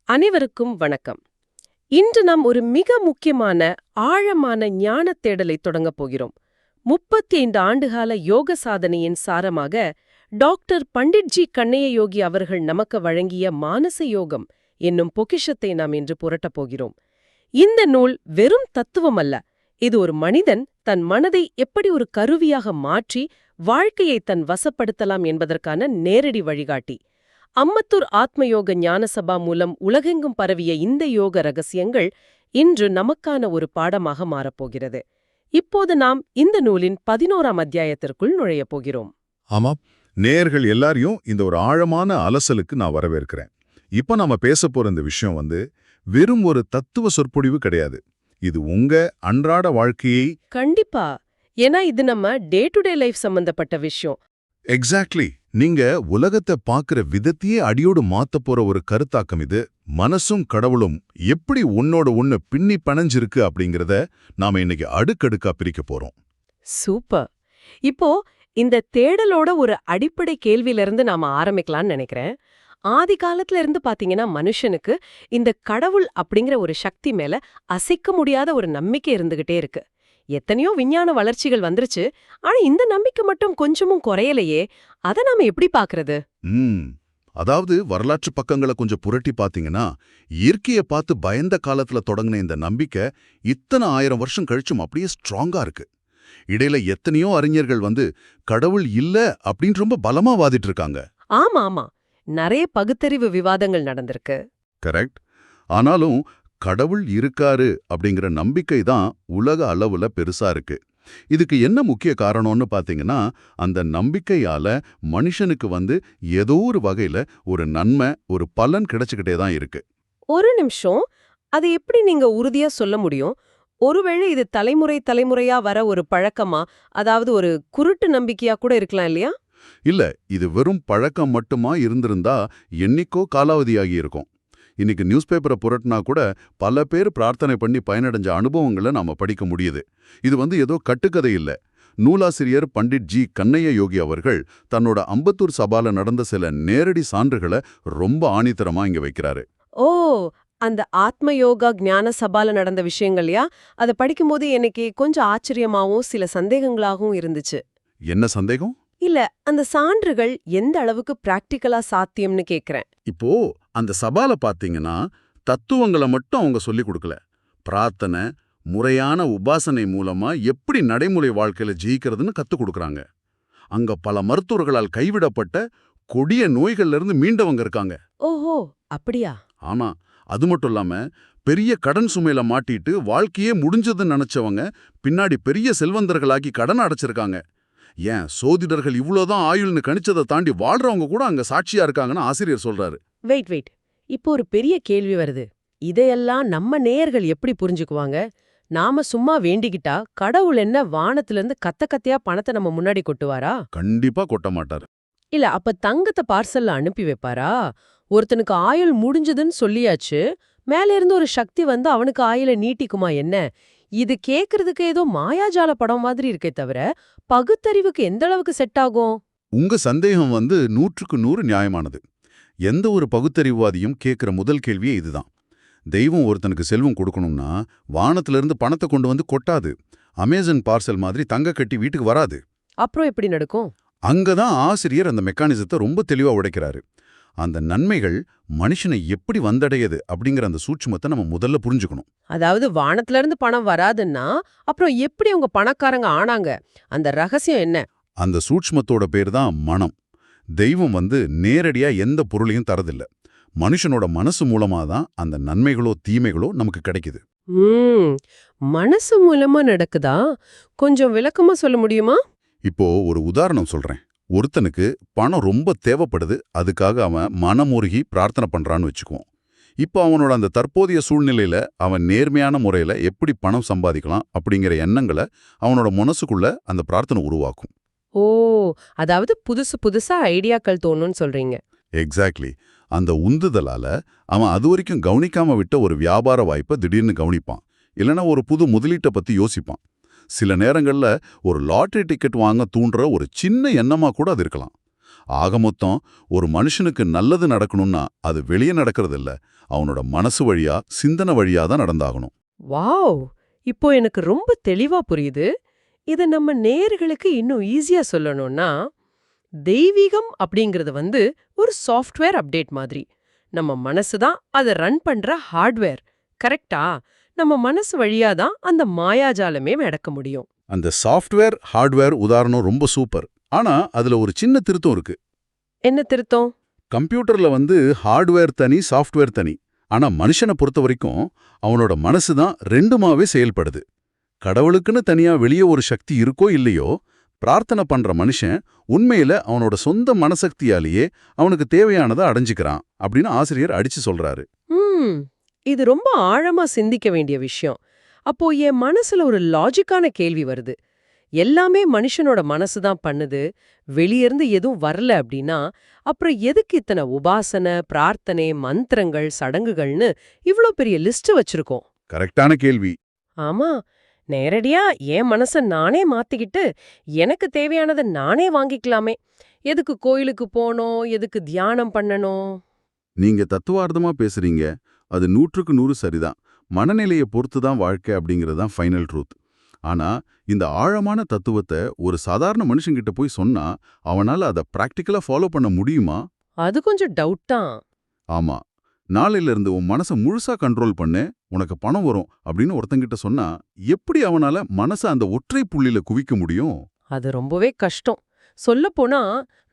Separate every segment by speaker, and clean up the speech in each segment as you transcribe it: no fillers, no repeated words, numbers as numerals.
Speaker 1: அனைவருக்கும் வணக்கம். இன்று நாம் ஒரு மிக முக்கியமான ஆழமான ஞானத் தேடலை தொடங்கப் போகிறோம். 35 ஆண்டுகால யோக சாதனையின் சாரமாக டாக்டர் பண்டிட்ஜி கண்ணைய யோகி அவர்கள் நமக்கு வழங்கிய மானச யோகம் என்னும் பொக்கிஷத்தை நாம் இன்று புரட்டப் போகிறோம். இந்த நூல் வெறும் தத்துவம் அல்ல, இது ஒரு மனிதன் தன் மனதை எப்படி ஒரு கருவியாக மாற்றி வாழ்க்கையை தன் வசப்படுத்தலாம் என்பதற்கான நேரடி வழிகாட்டி. அம்மத்தூர் ஆத்மயோக ஞானசபா மூலம் உலகெங்கும் பரவிய இந்த யோக ரகசியங்கள் இன்று நமக்கான ஒரு பாடமாக மாறப்போகிறது. இப்போது நாம் இந்த நூலின் 11ஆம் அத்தியாயத்திற்குள் நுழையப் போகிறோம்.
Speaker 2: ஆமாம், நேயர்கள் எல்லாரையும் இந்த ஒரு ஆழமான அலசலுக்கு நான் வரவேற்கிறேன். இப்ப நாம பேச போற இந்த விஷயம் வெறும் ஒரு தத்துவ சொற்பொழிவு கிடையாது. இது உங்க அன்றாட வாழ்க்கையை
Speaker 1: கண்டிப்பா, ஏன்னா இது நம்ம டே டு டே லைஃப் சம்பந்தப்பட்ட விஷயம்.
Speaker 2: எக்ஸாக்ட்லி நீங்க உலகத்தை பார்க்கிற விதத்தையே அடியோடு மாத்த போற ஒரு கருத்தாக்கம் இது. மனசும் கடவுளும் எப்படி ஒன்னோட ஒண்ணு பின்னி பிணைஞ்சிருக்கு அப்படிங்கறத நாம இன்னைக்கு அடுக்கடுக்கா பிரிக்க போறோம்.
Speaker 1: சூப்பர். இப்போ இந்த தேடலோட ஒரு அடிப்படை கேள்வியிலிருந்து நாம ஆரம்பிக்கலாம்னு நினைக்கிறேன். ஆதி காலத்துல இருந்து பாத்தீங்கன்னா மனுஷனுக்கு இந்த கடவுள் அப்படிங்கிற ஒரு சக்தி மேல அசைக்க முடியாத ஒரு நம்பிக்கை இருந்துகிட்டே இருக்கு. எத்தனையோ விஞ்ஞான வளர்ச்சிகள் வந்துருச்சு, ஆனா இந்த நம்பிக்கை மட்டும் கொஞ்சமும் குறையலையே. அத நாம எப்படி பாக்குறது?
Speaker 2: அதாவது வரலாற்று பக்கங்களை கொஞ்சம் புரட்டி பாத்தீங்கன்னா, இயற்கையை பார்த்து பயந்த காலத்துல தொடங்கின இந்த நம்பிக்கை இத்தனை 1000 வருஷம் கழிச்சும் அப்படியே ஸ்ட்ராங்கா இருக்கு. இடையில எத்தனையோ அறிஞர்கள் கடவுள் இல்ல அப்படின்னு ரொம்ப பலமா வாதிட்டு இருக்காங்க.
Speaker 1: ஆமா ஆமா, நிறைய பகுத்தறிவு விவாதங்கள் நடந்திருக்கு.
Speaker 2: கரெக்ட். ஆனாலும் கடவுள் இருக்காரு அப்படிங்கிற நம்பிக்கை தான் உலக அளவுல பெருசா இருக்கு. இதுக்கு என்ன முக்கிய காரணம்னு பாத்தீங்கன்னா, அந்த நம்பிக்கையால மனுஷனுக்கு ஏதோ ஒரு வகையில ஒரு நன்மை, ஒரு பலன் கிடைச்சுக்கிட்டே தான் இருக்கு.
Speaker 1: ஒரு நிமிஷம், அது எப்படி நீங்க உறுதியா சொல்ல முடியும்? ஒருவேளை இது தலைமுறையா வர ஒரு பழக்கமா, அதாவது ஒரு குருட்டு நம்பிக்கையா கூட இருக்கலாம் இல்லையா?
Speaker 2: இல்ல, இது வெறும் பழக்கம் மட்டுமா இருந்திருந்தா என்னைக்கோ காலாவதியாகி இருக்கும். இன்னைக்கு நியூஸ் பேப்பரை புரட்டினா கூட பல பேர் பிரார்த்தனை பண்ணி பயனடைஞ்ச அனுபவங்களை நாம படிக்க முடியுது. இது ஏதோ கட்டுக்கதை இல்ல. நூலாசிரியர் பண்டிட் ஜி கண்ணைய யோகி அவர்கள் தன்னோட அம்பத்தூர் சபால நடந்த சில நேரடி சான்றுகளை ரொம்ப ஆணித்தரமா இங்க வைக்கிறாரு.
Speaker 1: ஓ, அந்த ஆத்ம யோகா ஞான சபால நடந்த விஷயங்கள்யா? அதை படிக்கும்போது எனக்கு கொஞ்சம் ஆச்சரியமாவும் சில சந்தேகங்களாகவும் இருந்துச்சு.
Speaker 2: என்ன சந்தேகம்?
Speaker 1: இல்ல, அந்த சான்றுகள் எந்த அளவுக்கு பிராக்டிக்கலா சாத்தியம்னு கேக்குறேன்.
Speaker 2: இப்போ அந்த சபால பாத்தீங்கன்னா, தத்துவங்களை மட்டும் அவங்க சொல்லிக் கொடுக்கல. பிரார்த்தனை, முறையான உபாசனை மூலமா எப்படி நடைமுறை வாழ்க்கையில ஜெயிக்கிறதுன்னு கத்துக் கொடுக்கறாங்க. அங்க பல மருத்துவர்களால் கைவிடப்பட்ட கொடிய நோய்கள்ல இருந்து மீண்டவங்க இருக்காங்க.
Speaker 1: ஓஹோ, அப்படியா?
Speaker 2: ஆமா, அது மட்டும் இல்லாம பெரிய கடன் சுமையில மாட்டிட்டு வாழ்க்கையே முடிஞ்சதுன்னு நினைச்சவங்க பின்னாடி பெரிய செல்வந்தர்களாகி கடன் அடைச்சிருக்காங்க. ஏன் சோதிடர்கள் இவ்வளவுதான் ஆயுள்னு கணிச்சதை தாண்டி வாழ்றவங்க கூட அங்க சாட்சியா இருக்காங்கன்னு ஆசிரியர் சொல்றாரு.
Speaker 1: வெயிட், இப்போ ஒரு பெரிய கேள்வி வருது. இதையெல்லாம் நம்ம நேயர்கள் எப்படி புரிஞ்சுக்குவாங்க? நாம சும்மா வேண்டிக்கிட்டா கடவுள் என்ன வானத்திலிருந்து கத்த கத்தையா பணத்தை நம்ம முன்னாடி கொட்டுவாரா?
Speaker 2: கண்டிப்பா கொட்ட மாட்டாரு.
Speaker 1: இல்ல, அப்ப தங்கத்தை பார்சல்ல அனுப்பி வைப்பாரா? ஒருத்தனுக்கு ஆயுள் முடிஞ்சதுன்னு சொல்லியாச்சு, மேல இருந்து ஒரு சக்தி அவனுக்கு ஆயுளை நீட்டிக்குமா என்ன? இது கேக்குறதுக்கு ஏதோ மாயாஜால படம் மாதிரி இருக்கே தவிர பகுத்தறிவுக்கு எந்த அளவுக்கு செட் ஆகும்?
Speaker 2: உங்க சந்தேகம் 100க்கு 100 நியாயமானது. எந்த ஒரு பகுத்தறிவுவாதியும் கேட்கிற முதல் கேள்வியே இதுதான். தெய்வம் ஒருத்தனுக்கு செல்வம் கொடுக்கணும்னா வானத்திலிருந்து பணத்தை கொண்டு கொட்டாது. அமேசான் பார்சல் மாதிரி தங்க கட்டி வீட்டுக்கு வராது.
Speaker 1: அப்புறம் எப்படி நடக்கும்?
Speaker 2: அங்கதான் ஆசிரியர் அந்த மெக்கானிசத்தை ரொம்ப தெளிவா உடைக்கிறாரு. அந்த நன்மைகள் மனுஷனை எப்படி வந்தடையது அப்படிங்கிற அந்த சூட்சுமத்தை நம்ம முதல்ல புரிஞ்சுக்கணும்.
Speaker 1: அதாவது வானத்துல இருந்து பணம் வராதுன்னா அப்புறம் எப்படி அவங்க பணக்காரங்க ஆனாங்க? அந்த ரகசியம் என்ன?
Speaker 2: அந்த சூட்சுமத்தோட பேர் தான் மனம். தெய்வம் நேரடியா எந்த பொருளையும் தரதில்ல. மனுஷனோட மனசு மூலமா தான் அந்த நன்மைகளோ தீமைகளோ நமக்கு கிடைக்குது.
Speaker 1: மனசு மூலமா நடக்குதா? கொஞ்சம் விளக்கமா சொல்ல முடியுமா?
Speaker 2: இப்போ ஒரு உதாரணம் சொல்றேன். ஒருத்தனுக்கு பணம் ரொம்ப தேவைப்படுது, அதுக்காக அவன் மனமுருகி பிரார்த்தனை பண்றான்னு வச்சுக்குவோம். இப்போ அவனோட அந்த தற்போதைய சூழ்நிலையில அவன் நேர்மையான முறையில எப்படி பணம் சம்பாதிக்கலாம் அப்படிங்கிற எண்ணங்களை அவனோட மனசுக்குள்ள அந்த பிரார்த்தனை உருவாக்கும்.
Speaker 1: ஓ, அதாவது புதுசா ஐடியாக்கள் தோணும்னு சொல்றீங்க.
Speaker 2: எக்ஸாக்ட்லி. அந்த உந்துதலால அவன் அது வரைக்கும் கவனிக்காம விட்ட ஒரு வியாபார வாய்ப்பை திடீர்னு கவனிப்பான். இல்லைன்னா ஒரு புது முதலீட்டை பத்தி யோசிப்பான். சில நேரங்கள்ல ஒரு லாட்டரி டிக்கெட் வாங்க தூண்டுற ஒரு சின்ன எண்ணமா கூட அது இருக்கலாம். ஆக மொத்தம் ஒரு மனுஷனுக்கு நல்லது நடக்கணும்னா அது வெளியே நடக்கிறது இல்ல, அவனோட மனசு வழியா சிந்தனை வழியா தான் நடந்தாகணும்.
Speaker 1: வாவ்! இப்போ எனக்கு ரொம்ப தெளிவா புரியுது. இத நம்ம நேயர்களுக்கு இன்னும் ஈஸியா சொல்லணும்னா, தெய்வீகம் அப்படிங்கிறது ஒரு சாஃப்ட்வேர் அப்டேட் மாதிரி. நம்ம மனசு தான் அத ரன் பண்ற ஹார்ட்வேர். கரெக்ட்டா? நம்ம மனசு வழியா தான் அந்த மாயாஜாலமே நடக்க முடியும்.
Speaker 2: அந்த சாஃப்ட்வேர் ஹார்ட்வேர் உதாரணம் ரொம்ப சூப்பர். ஆனா அதுல ஒரு சின்ன திருத்தம் இருக்கு.
Speaker 1: என்ன திருத்தம்?
Speaker 2: கம்ப்யூட்டர்ல ஹார்ட்வேர் தனி சாஃப்ட்வேர் தனி. ஆனா மனுஷனை பொறுத்த வரைக்கும் அவனோட மனசு தான் ரெண்டுமாவே செயல்படுது. கடவுளுக்குன்னு தனியா வெளியே ஒரு சக்தி இருக்கோ இல்லையோ, பிரார்த்தனை பண்ற மனுஷன் உண்மையில அவனோட சொந்த மனசக்தியாலேயே அவனுக்கு தேவையானதை அடைஞ்சுக்கிறான் அப்படின்னு ஆசிரியர் அடிச்சு சொல்றாரு.
Speaker 1: ம். இது ரொம்ப ஆழமா சிந்திக்க வேண்டிய விஷயம். அப்போ என் மனசுல ஒரு லாஜிக்கான கேள்வி வருது. எல்லாமே மனுஷனோட மனசு தான் பண்ணுது, வெளியிருந்து எதுவும் வரல அப்படின்னா, அப்புறம் எதுக்கு இத்தனை உபாசனை, பிரார்த்தனை, மந்திரங்கள், சடங்குகள்னு இவ்ளோ பெரிய லிஸ்ட் வச்சிருக்கோம்?
Speaker 2: கரெக்டான கேள்வி.
Speaker 1: ஆமா, நேரடியா என் மனச நானே மாத்திக்கிட்டு, எனக்கு தேவையானதை நானே வாங்கிக்கலாமே. எதுக்கு கோயிலுக்கு போணும்? எதுக்கு தியானம் பண்ணணும்?
Speaker 2: நீங்க தத்துவார்த்தமா பேசுறீங்க. அது 100க்கு 100 சரிதான். மனநிலையை பொறுத்து தான் வாழ்க்கை அப்படிங்கிறது தான் ஃபைனல் ட்ரூத். ஆனா இந்த ஆழமான தத்துவத்தை ஒரு சாதாரண மனுஷங்கிட்ட போய் சொன்னா அவனால அதை பிராக்டிக்கலா ஃபாலோ பண்ண முடியுமா?
Speaker 1: அது கொஞ்சம் டவுட் தான்.
Speaker 2: ஆமா. நாளையில இருந்து உன் மனசை முழுசா கண்ட்ரோல் பண்ணு, உனக்கு பணம் வரும் அப்படின்னு ஒருத்தங்கிட்ட சொன்னா எப்படி அவனால மனசை அந்த ஒற்றை புள்ளியில குவிக்க முடியும்?
Speaker 1: அது ரொம்பவே கஷ்டம். சொல்லப்போனா,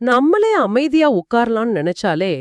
Speaker 1: நம்மளே அமைதியா உட்காரலாம்னு நினைச்சாலே,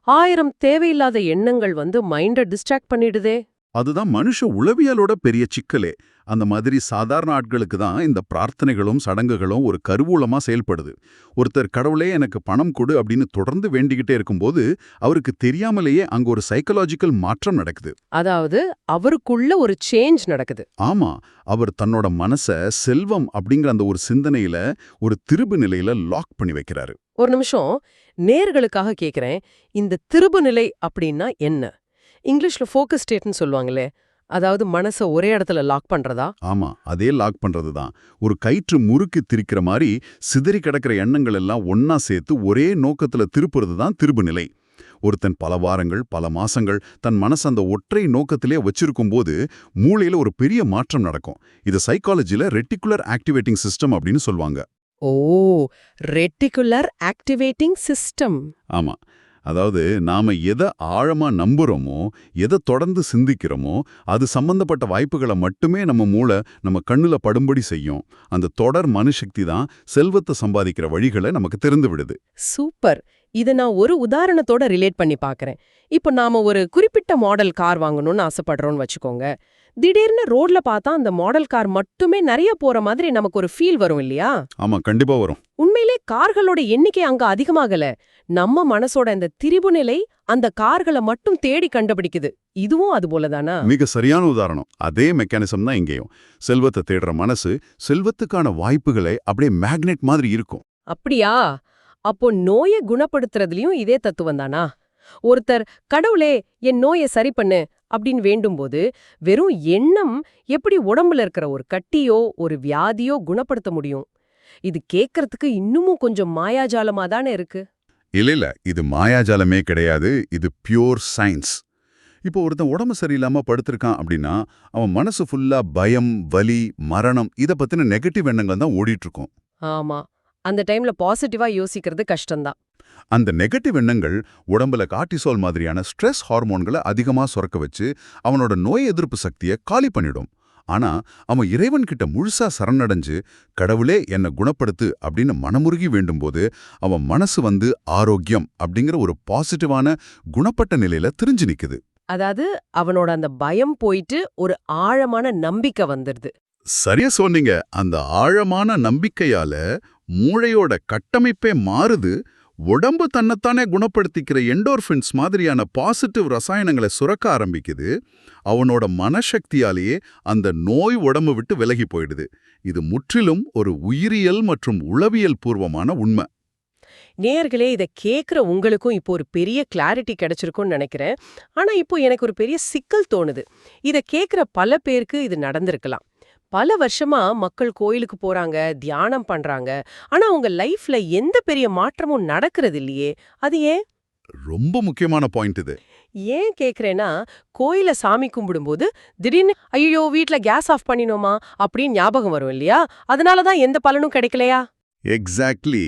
Speaker 1: 1000 தேவையில்லாத எண்ணங்கள் மைண்ட டிஸ்ட்ராக்ட் பண்ணிடுதே.
Speaker 2: அதுதான் மனுஷ உளவியலோட பெரிய சிக்கலே. அந்த மாதிரி சாதாரண ஆட்களுக்கு தான் இந்த பிரார்த்தனைகளும் சடங்குகளும் ஒரு கருவூலமா செயல்படுது. ஒருத்தர் கடவுளே எனக்கு பணம் கொடு அப்படின்னு தொடர்ந்து வேண்டிக்கிட்டே இருக்கும்போது அவருக்கு தெரியாமலேயே அங்க ஒரு சைக்கலாஜிக்கல் மாற்றம் நடக்குது.
Speaker 1: அதாவது, அவருக்குள்ள ஒரு சேஞ்ச் நடக்குது.
Speaker 2: ஆமா, அவர் தன்னோட மனச செல்வம் அப்படிங்கிற அந்த ஒரு சிந்தனையில ஒரு திருப்பு நிலையில லாக் பண்ணி வைக்கிறாரு.
Speaker 1: ஒரு நிமிஷம், நேர்களுக்காக கேக்குறேன். இந்த திருப்பு நிலை அப்படின்னா என்ன? இங்கிலீஷ்ல ஃபோக்கஸ் ஸ்டேட்னு சொல்லுவாங்களே, அதாவது மனச ஒரே இடத்துல லாக் பண்றதா?
Speaker 2: ஆமா, அதே லாக் பண்றது தான். ஒரு கயிற்று முறுக்கு திரிக்கிற மாதிரி சிதறி கிடக்கிற எண்ணங்கள் எல்லாம் ஒன்னா சேர்த்து ஒரே நோக்கத்துல திருப்புறது தான் திருப்பு நிலை. ஒருத்தன் பல வாரங்கள் பல மாசங்கள் தன் மனசு அந்த ஒற்றை நோக்கத்திலே வச்சிருக்கும் போது மூளையில ஒரு பெரிய மாற்றம் நடக்கும். இது சைக்காலஜில ரெட்டிகுலர் ஆக்டிவேட்டிங் சிஸ்டம் அப்படின்னு சொல்லுவாங்க.
Speaker 1: ஓ, ரெட்டிகுலர் ஆக்டிவேட்டிங் சிஸ்டம்.
Speaker 2: ஆமா, அதாவது நாம எதை ஆழமா நம்புறோமோ, எதை தொடர்ந்து சிந்திக்கிறோமோ, அது சம்பந்தப்பட்ட வாய்ப்புகளை மட்டுமே நம்ம மூளை நம்ம கண்ணுல படும்படி செய்யும். அந்த தொடர் மனுசக்தி தான் செல்வத்தை சம்பாதிக்கிற வழிகளை நமக்கு தெரிந்து விடுது.
Speaker 1: சூப்பர். இத நான் ஒரு உதாரணத்தோட ரிலேட் பண்ணி பார்க்கறேன். இப்போ நாம ஒரு குறிப்பிட்ட மாடல் கார் வாங்கணும்னு ஆசைப்படுறோம்னு வச்சுக்கோங்க. திடீர்னு ரோட்ல பார்த்தா அந்த மாடல் கார் மட்டுமே நிறைய போற மாதிரி நமக்கு ஒரு ஃபீல் வரும் இல்லையா?
Speaker 2: ஆமா, கண்டிப்பா வரும்.
Speaker 1: உண்மையிலே கார்களோட எண்ணிக்கை அங்க அதிகமாகல. நம்ம மனசோட இந்த திரிபு நிலை அந்த கார்களை மட்டும் தேடி கண்டுபிடிக்குது. இதுவும் அது போலதானா?
Speaker 2: மிக சரியான உதாரணம். அதே மெக்கானிசம் தான் இங்கேயும். செல்வத்தை தேடுற மனசு செல்வத்துக்கான வாய்ப்புகளை அப்படியே மேக்னெட் மாதிரி இருக்கும்.
Speaker 1: அப்படியா? அப்போ நோயை குணப்படுத்துறதுலயும் இதே தத்துவம் தானா? ஒருத்தர் கடவுளே என் நோயை சரி பண்ணு அப்படின்னு வேண்டும்போது வெறும் எண்ணம் எப்படி உடம்புல இருக்கிற ஒரு கட்டியோ ஒரு வியாதியோ குணப்படுத்த முடியும்? இது கேட்கறதுக்கு இன்னமும் கொஞ்சம் மாயாஜாலமா தானே இருக்கு.
Speaker 2: இல்ல, இது மாயாஜாலமே கிடையாது. இது பியூர் சயின்ஸ். இப்போ ஒருத்தன் உடம்பு சரியில்லாம படுத்திருக்கான் அப்படின்னா அவன் மனசு ஃபுல்லா பயம், வலி, மரணம் இத பத்தின நெகட்டிவ் எண்ணங்கள் தான் ஓடிட்டு இருக்கும்.
Speaker 1: ஆமா, அந்த டைம்ல பாசிட்டிவா யோசிக்கிறது கஷ்டம்தான்.
Speaker 2: அந்த நெகட்டிவ் எண்ணங்கள் உடம்புல கார்டிசோல் மாதிரியான ஸ்ட்ரெஸ் ஹார்மோன்களை அதிகமா சுரக்க வச்சு அவனோட நோய் எதிர்ப்பு சக்தியை காலி பண்ணிடும். ஆனா அவன் இறைவன் கிட்ட முழுசா சரணடைஞ்சு கடவுளே என்னை குணப்படுத்து அப்படின்னு மனமுருகி வேண்டும்போது அவன் மனசு ஆரோக்கியம் அப்படிங்கிற ஒரு பாசிட்டிவான குணப்பட்ட நிலையில திரிஞ்சு நிக்குது.
Speaker 1: அதாவது அவனோட அந்த பயம் போயிட்டு ஒரு ஆழமான நம்பிக்கை வந்துடுது.
Speaker 2: சரியா சொன்னீங்க. அந்த ஆழமான நம்பிக்கையால மூளையோட கட்டமைப்பே மாறுது. உடம்பு தன்னைத்தானே குணப்படுத்திக்கிற எண்டோர்ஃபின்ஸ் மாதிரியான பாசிட்டிவ் ரசாயனங்களை சுரக்க ஆரம்பிக்குது. அவனோட மனசக்தியாலேயே அந்த நோய் உடம்பு விட்டு விலகி போயிடுது. இது முற்றிலும் ஒரு உயிரியல் மற்றும் உளவியல் பூர்வமான உண்மை.
Speaker 1: நேயர்களே, இத கேக்குற உங்களுக்கும் இப்போ ஒரு பெரிய கிளாரிட்டி கிடைச்சிருக்கும்னு நினைக்கிறேன். ஆனா இப்போ எனக்கு ஒரு பெரிய சிக்கல் தோணுது. இத கேக்குற பல பேருக்கு இது நடந்திருக்கலாம். பல வருஷமா மக்கள் கோயிலுக்கு போறாங்க, தியானம் பண்றாங்க. ஆனா உங்க லைஃப்ல எந்த பெரிய மாற்றமும் நடக்கிறது இல்லையே. அது ஏன்?
Speaker 2: ரொம்ப முக்கியமான பாயிண்ட் இது.
Speaker 1: ஏன் கேக்குறேன்னா, கோயில்ல சாமி கும்பிடும்போது திடீர்னு ஐயோ வீட்ல கேஸ் ஆஃப் பண்ணினோமா அப்படின்னு ஞாபகம் வரும் இல்லையா? அதனால தான் எந்த பலனும் கிடைக்கலையா?
Speaker 2: எக்ஸாக்ட்லி.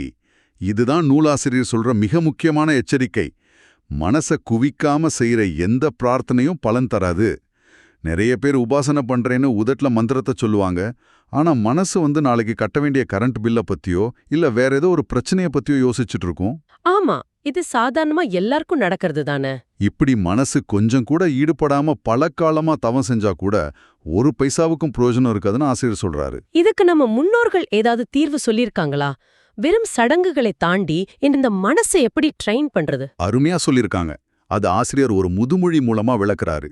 Speaker 2: இதுதான் நூலாசிரியர் சொல்ற மிக முக்கியமான எச்சரிக்கை. மனச குவிக்காம செய்யற எந்த பிரார்த்தனையும் பலன் தராது. நிறைய பேர் உபாசனை பண்றேன்னு உதட்ல மந்திரத்தை சொல்லுவாங்க. ஆனா மனசு நாளைக்கு கட்ட வேண்டிய கரண்ட் பில்ல பத்தியோ இல்ல வேற ஏதோ ஒரு பிரச்சனைய பத்தியோ யோசிச்சுட்டு இருக்கும்.
Speaker 1: ஆமா, இது சாதாரணமா எல்லாருக்கும் நடக்கிறது தானே.
Speaker 2: இப்படி மனசு கொஞ்சம் கூட ஈடுபடாம பல காலமா தவம் செஞ்சா கூட ஒரு பைசாவுக்கும் பிரயோஜனம் இருக்காதுன்னு ஆசிரியர் சொல்றாரு.
Speaker 1: இதுக்கு நம்ம முன்னோர்கள் ஏதாவது தீர்வு சொல்லிருக்காங்களா? வெறும் சடங்குகளை தாண்டி இந்த மனசை எப்படி ட்ரெயின் பண்றது?
Speaker 2: அருமையா சொல்லிருக்காங்க. அது ஆசிரியர் ஒரு முதுமொழி மூலமா விளக்குறாரு.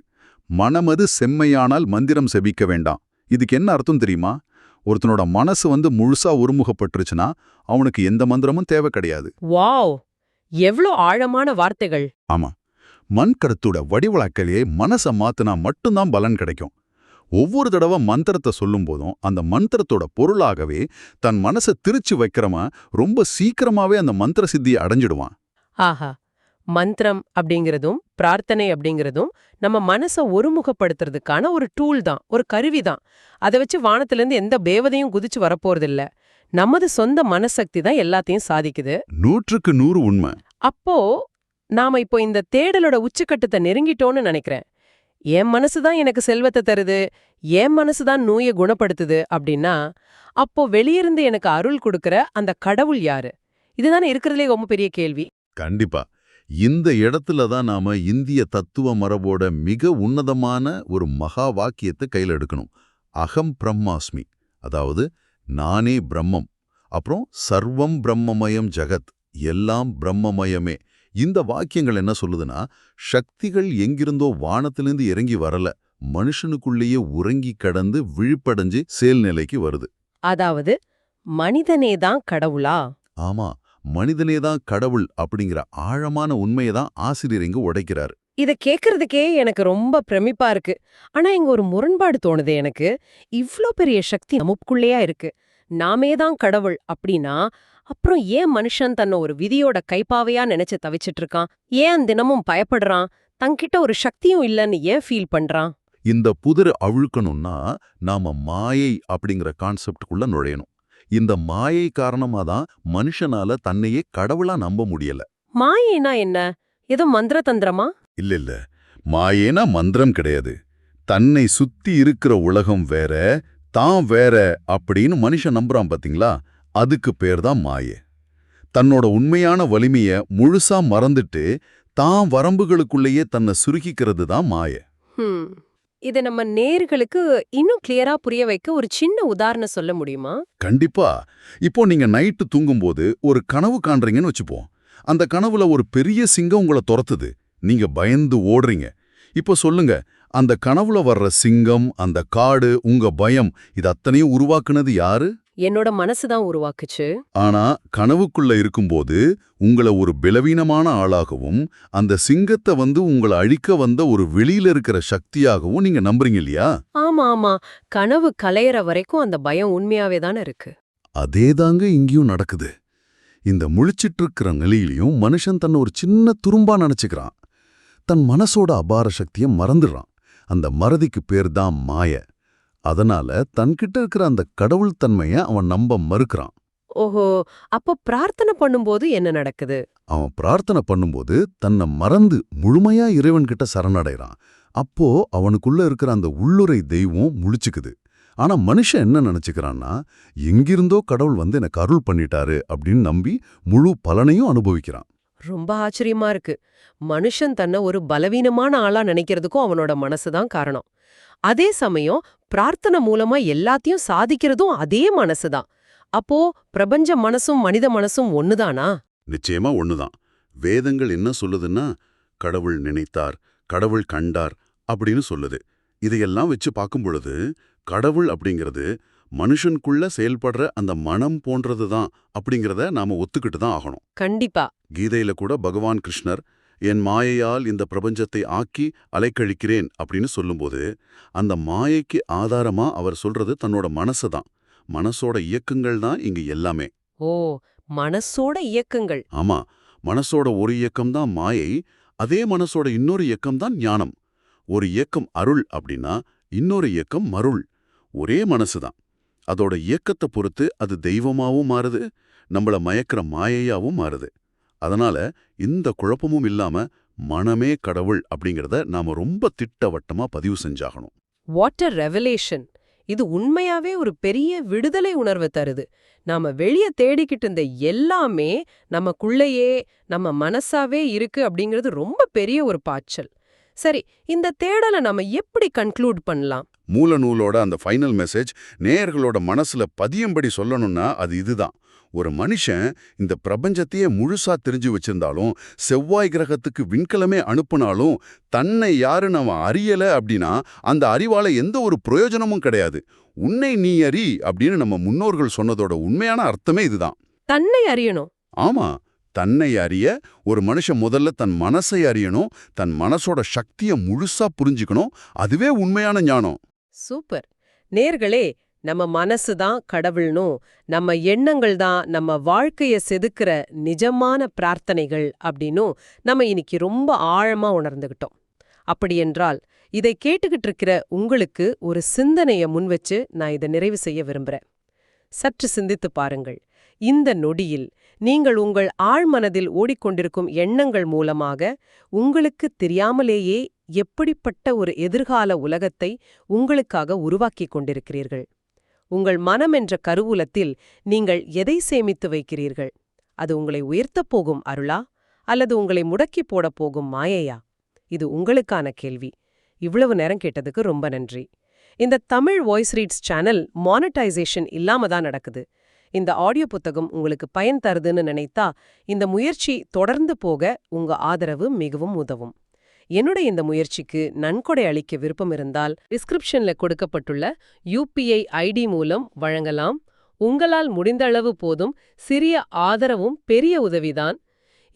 Speaker 2: மனமது செம்மையானால் மந்திரம் செபிக்க வேண்டாம். இதுக்கு என்ன அர்த்தம் தெரியுமா? ஒருத்தனோட மனசு முழுசா ஒருமுகப்பட்டுருச்சுன்னா அவனுக்கு எந்த மந்திரமும் தேவை கிடையாது.
Speaker 1: வாவ், எவ்ளோ ஆழமான வார்த்தைகள்.
Speaker 2: ஆமா, மண்கருத்தோட வடிவளாக்கலையே மனச மாத்துனா மட்டும்தான் பலன் கிடைக்கும். ஒவ்வொரு தடவை மந்திரத்தை சொல்லும் போதும் அந்த மந்திரத்தோட பொருளாகவே தன் மனசை திருச்சி வைக்கிறவன் ரொம்ப சீக்கிரமாவே அந்த மந்திர சித்தியை அடைஞ்சிடுவான்.
Speaker 1: ஆஹா, மந்திரம் அப்படிங்கிறதும் பிரார்த்தனை அப்படிங்கிறதும் நம்ம மனசை ஒருமுகப்படுத்துறதுக்கான ஒரு டூல் தான், ஒரு கருவி தான். அதை வச்சு வானத்திலிருந்து எந்த தேவதையும் குதிச்சு வரப்போறதில்ல. நமது சொந்த மனசக்தி தான் எல்லாத்தையும் சாதிக்குது.
Speaker 2: 100க்கு 100 உண்மை.
Speaker 1: அப்போ நாம இப்போ இந்த தேடலோட உச்சக்கட்டத்தை நெருங்கிட்டோன்னு நினைக்கிறேன். என் மனசுதான் எனக்கு செல்வத்தை தருது, என் மனசுதான் நோயை குணப்படுத்துது அப்படின்னா, அப்போ வெளியிருந்து எனக்கு அருள் கொடுக்கற அந்த கடவுள் யாரு? இதுதானே இருக்கிறதுலே ரொம்ப பெரிய கேள்வி.
Speaker 2: கண்டிப்பா. இந்த இடத்துல தான் நாம இந்திய தத்துவ மரபோட மிக உன்னதமான ஒரு மகா வாக்கியத்தை கையில் எடுக்கணும். அகம் பிரம்மாஸ்மி, அதாவது நானே பிரம்மம். அப்புறம் சர்வம் பிரம்மமயம் ஜகத், எல்லாம் பிரம்மமயமே. இந்த வாக்கியங்கள் என்ன சொல்லுதுன்னா, சக்திகள் எங்கிருந்தோ வானத்திலிருந்து இறங்கி வரல, மனுஷனுக்குள்ளேயே உறங்கி கடந்து விழிப்படைஞ்சு செயல்நிலைக்கு வருது.
Speaker 1: அதாவது மனிதனேதான் கடவுளா?
Speaker 2: ஆமா, மனிதனேதான் கடவுள் அப்படிங்கிற ஆழமான உண்மையை தான் ஆசிரியர் இங்கு உடைக்கிறாரு.
Speaker 1: இத கேக்குறதுக்கே எனக்கு ரொம்ப பிரமிப்பா இருக்கு. ஆனா இங்க ஒரு முரண்பாடு தோணுது எனக்கு. இவ்ளோ பெரிய சக்தி நமக்குள்ளேயா இருக்கு, நாமே தான் கடவுள் அப்படின்னா, அப்புறம் ஏன் மனுஷன் தன்னை ஒரு விதியோட கைப்பாவையா நினைச்சு தவிச்சிட்டு இருக்கான்? ஏன் தினமும் பயப்படுறான்? தங்கிட்ட ஒரு சக்தியும் இல்லைன்னு ஏன் ஃபீல் பண்றான்?
Speaker 2: இந்த புதிர் அவிழ்க்கணும்னா நாம மாயை அப்படிங்கிற கான்செப்டுக்குள்ள நுழையணும். இந்த மாயை காரணமா தான் மனுஷனால தன்னையே கடவுளா நம்ப முடியல.
Speaker 1: மாயைனா என்ன? ஏதோ மந்திர தந்திரமா?
Speaker 2: இல்ல, மாயேனா மந்திரம் கிடையாது. தன்னை சுத்தி இருக்கிற உலகம் வேற, தான் வேற அப்படின்னு மனுஷன் நம்புறான் பாத்தீங்களா, அதுக்கு பேர் தான் மாயை. தன்னோட உண்மையான வலிமைய முழுசா மறந்துட்டு தான் வரம்புகளுக்குள்ளேயே தன்னை சுருக்கிக்கிறது தான் மாயை.
Speaker 1: இதை நம்ம நேர்களுக்கு இன்னும் கிளியரா புரிய வைக்க ஒரு சின்ன உதாரணம் சொல்ல முடியுமா?
Speaker 2: கண்டிப்பா. இப்போ நீங்க நைட்டு தூங்கும்போது ஒரு கனவு காண்றீங்கன்னு வச்சுப்போம். அந்த கனவுல ஒரு பெரிய சிங்கம் உங்களை துரத்துது. நீங்க பயந்து ஓடுறீங்க. இப்போ சொல்லுங்க, அந்த கனவுல வர்ற சிங்கம், அந்த காடு, உங்க பயம், இது அத்தனையும் உருவாக்குனது யாரு?
Speaker 1: என்னோட மனசுதான் உருவாக்குச்சு.
Speaker 2: ஆனா கனவுக்குள்ள இருக்கும்போது உங்களை ஒரு பலவீனமான ஆளாகவும், அந்த சிங்கத்தை உங்களை அழிக்க வந்த ஒரு வெளியில இருக்கிற சக்தியாகவும் நீங்க நம்புறீங்க இல்லையா?
Speaker 1: ஆமா ஆமா, கனவு கலையற வரைக்கும் அந்த பயம் உண்மையாவே தானே இருக்கு.
Speaker 2: அதேதாங்க இங்கேயும் நடக்குது. இந்த முழிச்சிட்டு இருக்கிற நிலையிலையும் மனுஷன் தன்னை ஒரு சின்ன துரும்பா நினைச்சுக்கிறான். தன் மனசோட அபார சக்தியை மறந்துடுறான். அந்த மறதிக்கு பேர் தான் மாய. அதனால தன்கிட்ட இருக்கிற அந்த கடவுள் தன்மைய அவன் நம்ப மறுக்கிறான்.
Speaker 1: ஓஹோ, அப்போ பிரார்த்தனை பண்ணும்போது என்ன நடக்குது?
Speaker 2: அவன் பிரார்த்தனை பண்ணும்போது தன்னை மறந்து முழுமையா இறைவன்கிட்ட சரணடைறான். அப்போ அவனுக்குள்ள இருக்கிற அந்த உள்ளுரை தெய்வம் முழிச்சுக்குது. ஆனா மனுஷன் என்ன நினைச்சுக்கிறான்னா, எங்கிருந்தோ கடவுள் எனக்கு அருள் பண்ணிட்டாரு அப்படின்னு நம்பி முழு பலனையும் அனுபவிக்கிறான்.
Speaker 1: ரொம்ப ஆச்சரியமா இருக்கு. மனுஷன் தன்னை ஒரு பலவீனமான ஆளா நினைக்கிறதுக்கும் அவனோட மனசுதான் காரணம். அதே சமயம் பிரார்த்தனை மூலமா எல்லாத்தையும் சாதிக்கிறதும் அதே மனசுதான். அப்போ பிரபஞ்ச மனசும் மனித மனசும் ஒண்ணுதானா?
Speaker 2: நிச்சயமா ஒண்ணுதான். வேதங்கள் என்ன சொல்லுதுன்னா, கடவுள் நினைத்தார், கடவுள் கண்டார் அப்படின்னு சொல்லுது. இதையெல்லாம் வச்சு பார்க்கும் பொழுது கடவுள் அப்படிங்கிறது மனுஷனுக்குள்ள செயல்படுற அந்த மனம் போன்றதுதான் அப்படிங்கிறத நாம ஒத்துக்கிட்டு தான் ஆகணும்.
Speaker 1: கண்டிப்பா.
Speaker 2: கீதையில கூட பகவான் கிருஷ்ணர் என் மாயையால் இந்த பிரபஞ்சத்தை ஆக்கி அலைக்கழிக்கிறேன் அப்படின்னு சொல்லும்போது அந்த மாயைக்கு ஆதாரமா அவர் சொல்றது தன்னோட மனசு தான். மனசோட இயக்கங்கள் தான் இங்க எல்லாமே.
Speaker 1: ஓ, மனசோட இயக்கங்கள்.
Speaker 2: ஆமா, மனசோட ஒரு இயக்கம் தான் மாயை. அதே மனசோட இன்னொரு இயக்கம் தான் ஞானம். ஒரு இயக்கம் அருள் அப்படின்னா இன்னொரு இயக்கம் மருள். ஒரே மனசு தான். அதோட இயக்கத்தை பொறுத்து அது தெய்வமாவும் மாறுது, நம்மள மயக்கிற மாயையாவும் மாறுது. அதனால இந்த குழப்பமும் இல்லாம மனமே கடவுள் அப்படிங்கறத நாம ரொம்ப திட்டவட்டமா பதிவு செஞ்சாகணும்.
Speaker 1: What a revelation! இது உண்மையாவே ஒரு பெரிய விடுதலை உணர்வை தருது. நாம வெளிய தேடிக்கிட்டு இருந்த எல்லாமே நமக்குள்ளேயே நம்ம மனசாவே இருக்கு அப்படிங்கிறது ரொம்ப பெரிய ஒரு பாய்ச்சல். சரி, இந்த தேடலை நம்ம எப்படி கன்க்ளூட் பண்ணலாம்?
Speaker 2: மூல நூலோட அந்த ஃபைனல் மெசேஜ் நேயர்களோட மனசுல பதியும்படி சொல்லணும்னா அது இதுதான். ஒரு மனுஷன் இந்த பிரபஞ்சத்தையே முழுசா தெரிஞ்சு வச்சிருந்தாலும், செவ்வாய் கிரகத்துக்கு விண்கலமே அனுப்புனாலும், தன்னை யாருன்னு அவன் அறியல அப்படின்னா அந்த அறிவால எந்த ஒரு பிரயோஜனமும் கிடையாது. உன்னை நீ அறி அப்படின்னு நம்ம முன்னோர்கள் சொன்னதோட உண்மையான அர்த்தமே இதுதான்.
Speaker 1: தன்னை அறியணும்.
Speaker 2: ஆமா, தன்னை அறிய ஒரு மனுஷன் முதல்ல தன் மனசை அறியணும், தன் மனசோட சக்தியை முழுசா புரிஞ்சுக்கணும். அதுவே உண்மையான ஞானம்.
Speaker 1: சூப்பர். நேர்களே, நம்ம மனசு தான் கடவுள்னும், நம்ம எண்ணங்கள் தான் நம்ம வாழ்க்கைய செதுக்குற நிஜமான பிரார்த்தனைகள் அப்படின்னும் நம்ம இன்னைக்கு ரொம்ப ஆழமா உணர்ந்துகிட்டோம். அப்படியென்றால் இதை கேட்டுக்கிட்டு இருக்கிற உங்களுக்கு ஒரு சிந்தனைய முன்வச்சு நான் இதை நிறைவு செய்ய விரும்புறேன். சற்று சிந்தித்து பாருங்கள். இந்த நொடியில் நீங்கள் உங்கள் ஆழ்மனதில் ஓடிக்கொண்டிருக்கும் எண்ணங்கள் மூலமாக உங்களுக்கு தெரியாமலேயே எப்படிப்பட்ட ஒரு எதிர்கால உலகத்தை உங்களுக்காக உருவாக்கிக் கொண்டிருக்கிறீர்கள்? உங்கள் மனம் என்ற கருவூலத்தில் நீங்கள் எதை சேமித்து வைக்கிறீர்கள்? அது உங்களை உயர்த்தப் போகும் அருளா அல்லது உங்களை முடக்கி போடப் போகும் மாயையா? இது உங்களுக்கான கேள்வி. இவ்வளவு நேரம் கேட்டதுக்கு ரொம்ப நன்றி. இந்த Tamil voice reads channel monetisation இல்லாம தான் நடக்குது. இந்த ஆடியோ புத்தகம் உங்களுக்கு பயன் தருதுன்னு நினைத்தா இந்த முயற்சி தொடர்ந்து போக உங்க ஆதரவு மிகவும் உதவும். என்னுடைய இந்த முயற்சிக்கு நன்கொடை அளிக்க விருப்பம் இருந்தால் டிஸ்கிரிப்ஷன்ல கொடுக்கப்பட்டுள்ள UPI ID மூலம் வழங்கலாம். உங்களால் முடிந்த அளவு போதும். சிறிய ஆதரவும் பெரிய உதவிதான்.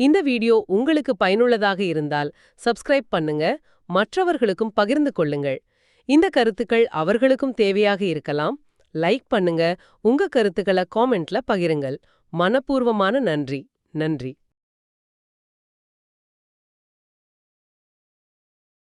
Speaker 1: இந்த வீடியோ உங்களுக்கு பயனுள்ளதாக இருந்தால் சப்ஸ்கிரைப் பண்ணுங்க, மற்றவர்களுக்கும் பகிர்ந்து கொள்ளுங்கள். இந்த கருத்துக்கள் அவர்களுக்கும் தேவையாக இருக்கலாம். லைக் பண்ணுங்க, உங்க கருத்துக்களை காமெண்ட்ல பகிருங்கள். மனப்பூர்வமான நன்றி.